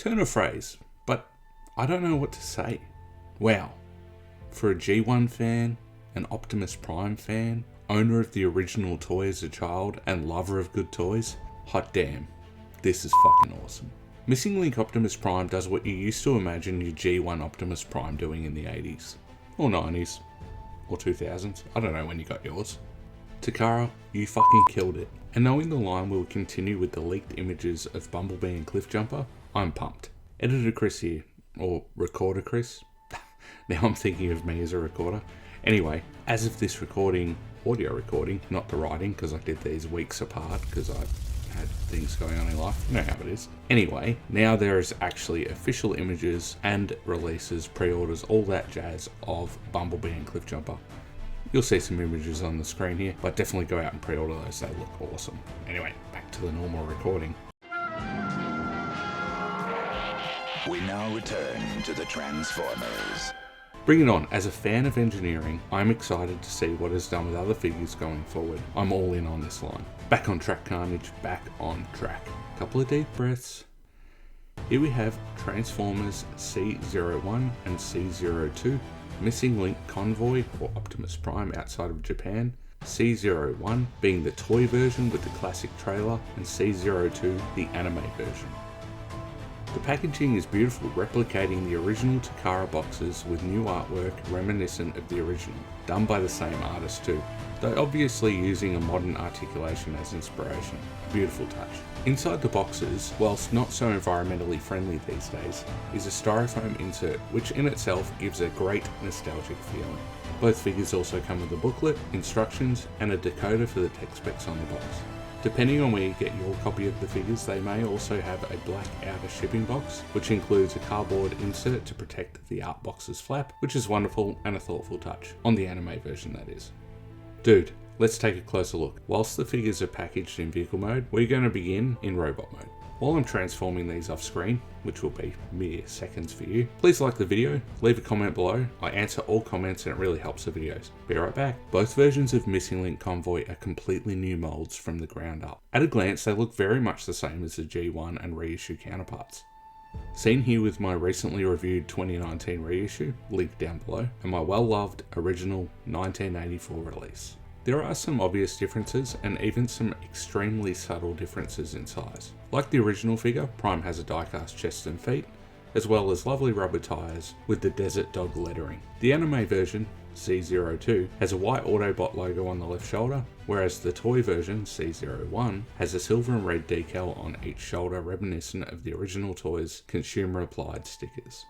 Turn of phrase, but I don't know what to say. Wow. For a G1 fan, an Optimus Prime fan, owner of the original toy as a child, and lover of good toys, hot damn, this is fucking awesome. Missing Link Optimus Prime does what you used to imagine your G1 Optimus Prime doing in the 80s, or 90s, or 2000s, I don't know when you got yours. Takara, you fucking killed it. And knowing the line will continue with the leaked images of Bumblebee and Cliffjumper, I'm pumped. Editor Chris here, or Recorder Chris. Now I'm thinking of me as a recorder. Anyway, as of this recording, audio recording, not the writing, because I did these weeks apart because I had things going on in life. You know how it is. Anyway, now there is actually official images and releases, pre-orders, all that jazz of Bumblebee and Cliffjumper. You'll see some images on the screen here, but definitely go out and pre-order those, they look awesome. Anyway, back to the normal recording. We now return to the Transformers. Bring it on. As a fan of engineering, I'm excited to see what is done with other figures going forward. I'm all in on this line. Back on track, Carnage, back on track. Couple of deep breaths. Here we have Transformers C-01 and C-02, Missing Link Convoy or Optimus Prime outside of Japan, C-01 being the toy version with the classic trailer, and C-02 the anime version. The packaging is beautiful, replicating the original Takara boxes with new artwork reminiscent of the original, done by the same artist too, though obviously using a modern articulation as inspiration. Beautiful touch. Inside the boxes, whilst not so environmentally friendly these days, is a styrofoam insert which in itself gives a great nostalgic feeling. Both figures also come with a booklet, instructions, and a decoder for the tech specs on the box. Depending on where you get your copy of the figures, they may also have a black outer shipping box, which includes a cardboard insert to protect the art box's flap, which is wonderful and a thoughtful touch, on the anime version that is. Dude, let's take a closer look. Whilst the figures are packaged in vehicle mode, we're going to begin in robot mode. While I'm transforming these off screen, which will be mere seconds for you, please like the video, leave a comment below. I answer all comments and it really helps the videos. Be right back. Both versions of Missing Link Convoy are completely new molds from the ground up. At a glance, they look very much the same as the G1 and reissue counterparts. Seen here with my recently reviewed 2019 reissue, linked down below, and my well-loved original 1984 release. There are some obvious differences and even some extremely subtle differences in size. Like the original figure, Prime has a die-cast chest and feet, as well as lovely rubber tyres with the Desert Dog lettering. The anime version, C-02, has a white Autobot logo on the left shoulder, whereas the toy version, C-01, has a silver and red decal on each shoulder reminiscent of the original toy's consumer-applied stickers.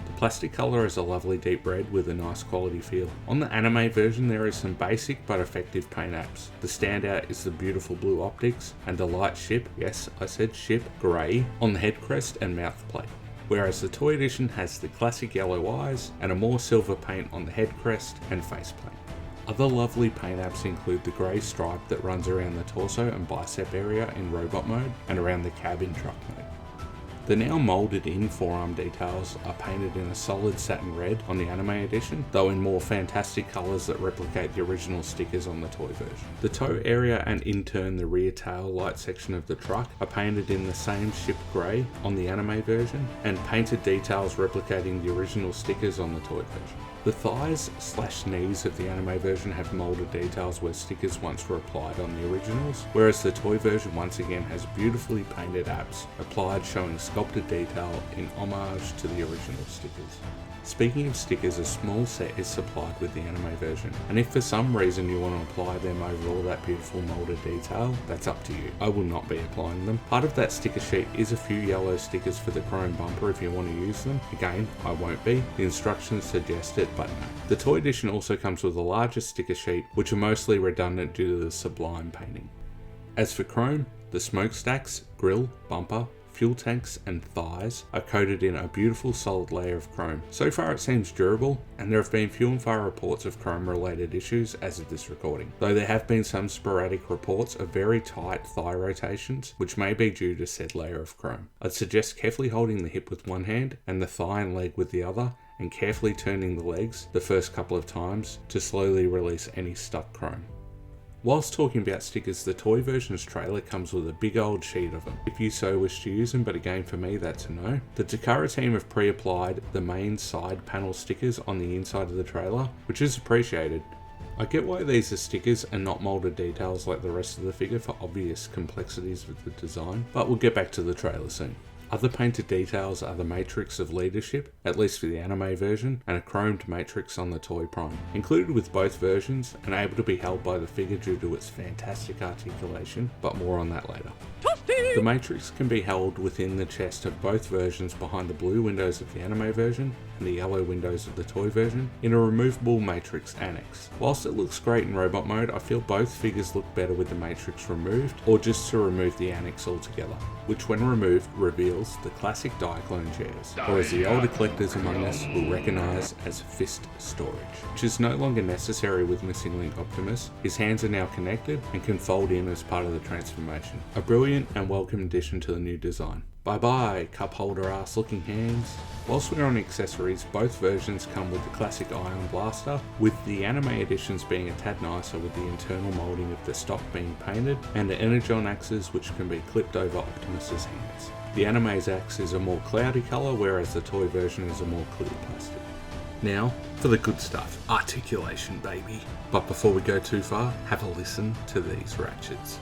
The plastic colour is a lovely deep red with a nice quality feel. On the anime version there is some basic but effective paint apps. The standout is the beautiful blue optics and the light ship, yes I said ship, grey, on the head crest and mouth plate. Whereas the toy edition has the classic yellow eyes and a more silver paint on the head crest and faceplate. Other lovely paint apps include the grey stripe that runs around the torso and bicep area in robot mode and around the cab in truck mode. The now moulded in forearm details are painted in a solid satin red on the anime edition, though in more fantastic colours that replicate the original stickers on the toy version. The toe area and in turn the rear tail light section of the truck are painted in the same ship grey on the anime version, and painted details replicating the original stickers on the toy version. The thighs/knees of the anime version have moulded details where stickers once were applied on the originals, whereas the toy version once again has beautifully painted apps applied showing sculpted detail in homage to the original stickers. Speaking of stickers, a small set is supplied with the anime version, and if for some reason you want to apply them over all that beautiful moulded detail, that's up to you. I will not be applying them. Part of that sticker sheet is a few yellow stickers for the chrome bumper if you want to use them. Again, I won't be. The instructions suggest it, but no. The toy edition also comes with a larger sticker sheet, which are mostly redundant due to the sublime painting. As for chrome, the smokestacks, grille, bumper, fuel tanks and thighs are coated in a beautiful solid layer of chrome. So far it seems durable, and there have been few and far reports of chrome related issues as of this recording, though there have been some sporadic reports of very tight thigh rotations, which may be due to said layer of chrome. I'd suggest carefully holding the hip with one hand and the thigh and leg with the other, and carefully turning the legs the first couple of times to slowly release any stuck chrome. Whilst talking about stickers, the toy version's trailer comes with a big old sheet of them. If you so wish to use them, but again for me that's a no. The Takara team have pre-applied the main side panel stickers on the inside of the trailer, which is appreciated. I get why these are stickers and not moulded details like the rest of the figure for obvious complexities with the design, but we'll get back to the trailer soon. Other painted details are the matrix of leadership, at least for the anime version, and a chromed matrix on the toy prime. Included with both versions and able to be held by the figure due to its fantastic articulation, but more on that later. The matrix can be held within the chest of both versions behind the blue windows of the anime version and the yellow windows of the toy version in a removable matrix annex. Whilst it looks great in robot mode, I feel both figures look better with the matrix removed or just to remove the annex altogether, which when removed reveals the classic Diaclone chairs, or as the older collectors among us will recognise as fist storage, which is no longer necessary with missing link Optimus. His hands are now connected and can fold in as part of the transformation. A brilliant and welcome addition to the new design. Bye bye, cup holder ass looking hands. Whilst we're on accessories, both versions come with the classic Ion Blaster, with the anime editions being a tad nicer with the internal moulding of the stock being painted, and the Energon axes which can be clipped over Optimus's hands. The anime's axe is a more cloudy colour, whereas the toy version is a more clear plastic. Now, for the good stuff, articulation baby. But before we go too far, have a listen to these Rachets.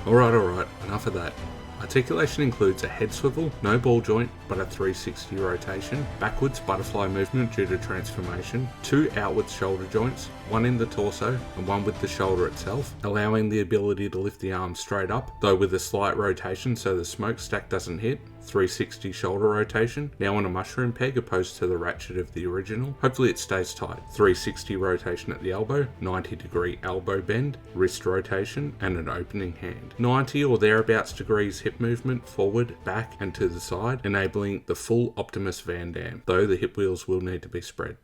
Alright, enough of that. Articulation includes a head swivel, no ball joint, but a 360 rotation, backwards butterfly movement due to transformation, 2 outwards shoulder joints, one in the torso and one with the shoulder itself, allowing the ability to lift the arms straight up, though with a slight rotation so the smokestack doesn't hit, 360 shoulder rotation, now on a mushroom peg opposed to the ratchet of the original. Hopefully it stays tight. 360 rotation at the elbow, 90 degree elbow bend, wrist rotation and an opening hand. 90 or thereabouts degrees hip movement forward, back and to the side, enabling the full Optimus Van Dam, though the hip wheels will need to be spread.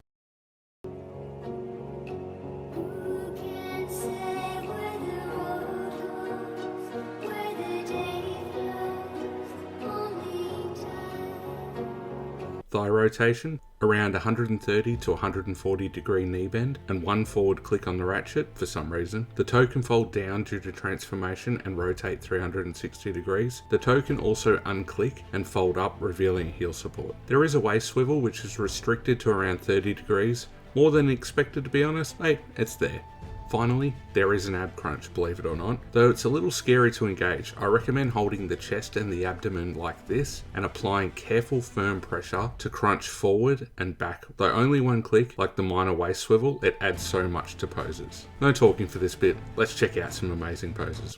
Thigh rotation, around 130 to 140 degree knee bend, and one forward click on the ratchet for some reason. The toe can fold down due to transformation and rotate 360 degrees. The toe can also unclick and fold up, revealing heel support. There is a waist swivel which is restricted to around 30 degrees. More than expected to be honest, hey, it's there. Finally, there is an ab crunch, believe it or not. Though it's a little scary to engage, I recommend holding the chest and the abdomen like this and applying careful firm pressure to crunch forward and back. Though only one click, like the minor waist swivel, it adds so much to poses. No talking for this bit, let's check out some amazing poses.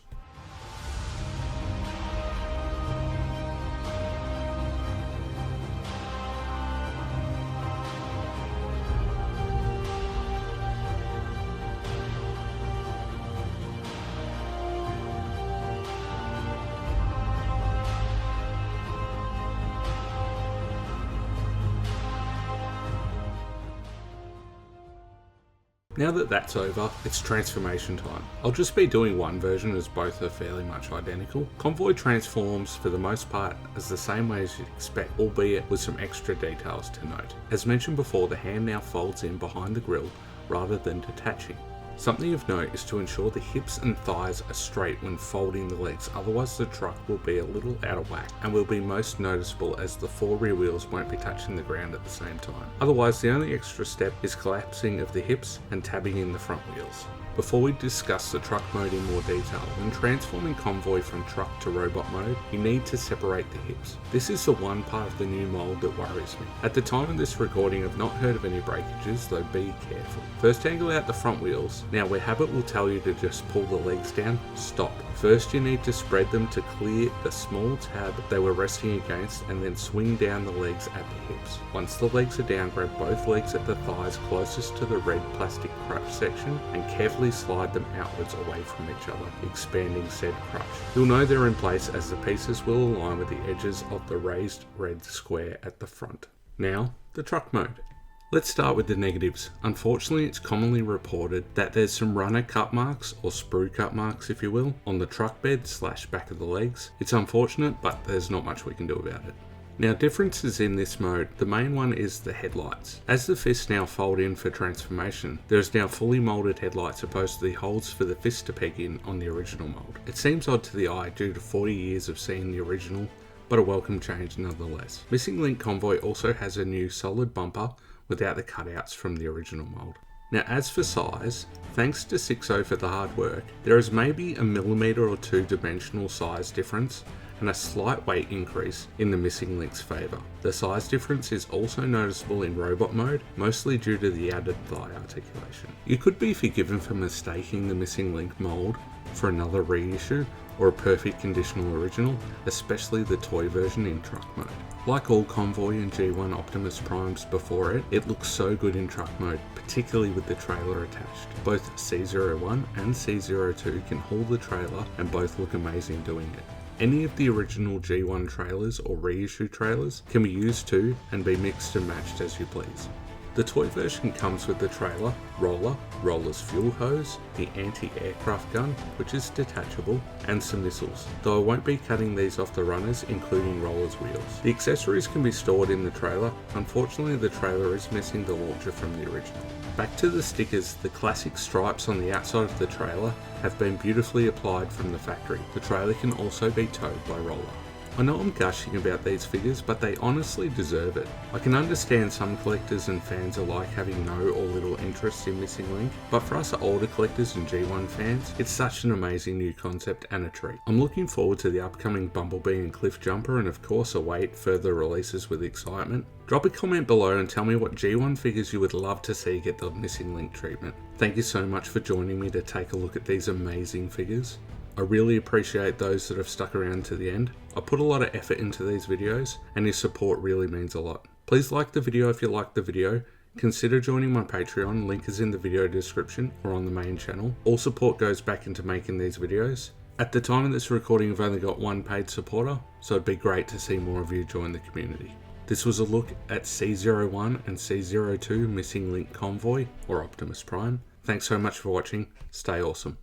Now that that's over, it's transformation time. I'll just be doing one version as both are fairly much identical. Convoy transforms for the most part as the same way as you'd expect, albeit with some extra details to note. As mentioned before, the hand now folds in behind the grille rather than detaching. Something of note is to ensure the hips and thighs are straight when folding the legs, otherwise the truck will be a little out of whack and will be most noticeable as the 4 rear wheels won't be touching the ground at the same time. Otherwise the only extra step is collapsing of the hips and tabbing in the front wheels. Before we discuss the truck mode in more detail, when transforming Convoy from truck to robot mode, you need to separate the hips. This is the one part of the new mold that worries me. At the time of this recording, I've not heard of any breakages, though be careful. First angle out the front wheels. Now where habit will tell you to just pull the legs down, stop. First you need to spread them to clear the small tab they were resting against and then swing down the legs at the hips. Once the legs are down, grab both legs at the thighs closest to the red plastic crutch section and carefully slide them outwards away from each other, expanding said crutch. You'll know they're in place as the pieces will align with the edges of the raised red square at the front. Now, the truck mode. Let's start with the negatives. Unfortunately, it's commonly reported that there's some runner cut marks, or sprue cut marks if you will, on the truck bed / back of the legs. It's unfortunate, but there's not much we can do about it. Now, differences in this mode, the main one is the headlights. As the fists now fold in for transformation, there is now fully moulded headlights opposed to the holes for the fist to peg in on the original mould. It seems odd to the eye due to 40 years of seeing the original, but a welcome change nonetheless. Missing Link Convoy also has a new solid bumper without the cutouts from the original mould. Now, as for size, thanks to Sixo for the hard work, there is maybe a millimetre or two dimensional size difference and a slight weight increase in the Missing Link's favour. The size difference is also noticeable in robot mode, mostly due to the added thigh articulation. You could be forgiven for mistaking the Missing Link mould for another reissue or a perfect conditional original, especially the toy version in truck mode. Like all Convoy and G1 Optimus Primes before it, it looks so good in truck mode, particularly with the trailer attached. Both C-01 and C-02 can haul the trailer and both look amazing doing it. Any of the original G1 trailers or reissue trailers can be used too and be mixed and matched as you please. The toy version comes with the trailer, roller's fuel hose, the anti-aircraft gun, which is detachable, and some missiles, though I won't be cutting these off the runners, including roller's wheels. The accessories can be stored in the trailer. Unfortunately, the trailer is missing the launcher from the original. Back to the stickers, the classic stripes on the outside of the trailer have been beautifully applied from the factory. The trailer can also be towed by roller. I know I'm gushing about these figures, but they honestly deserve it. I can understand some collectors and fans alike having no or little interest in Missing Link, but for us older collectors and G1 fans, it's such an amazing new concept and a treat. I'm looking forward to the upcoming Bumblebee and Cliff Jumper, and of course await further releases with excitement. Drop a comment below and tell me what G1 figures you would love to see get the Missing Link treatment. Thank you so much for joining me to take a look at these amazing figures. I really appreciate those that have stuck around to the end. I put a lot of effort into these videos and your support really means a lot. Please like the video if you liked the video. Consider joining my Patreon, link is in the video description or on the main channel. All support goes back into making these videos. At the time of this recording I've only got one paid supporter, so it'd be great to see more of you join the community. This was a look at C-01 and C-02 Missing Link Convoy or Optimus Prime. Thanks so much for watching, stay awesome.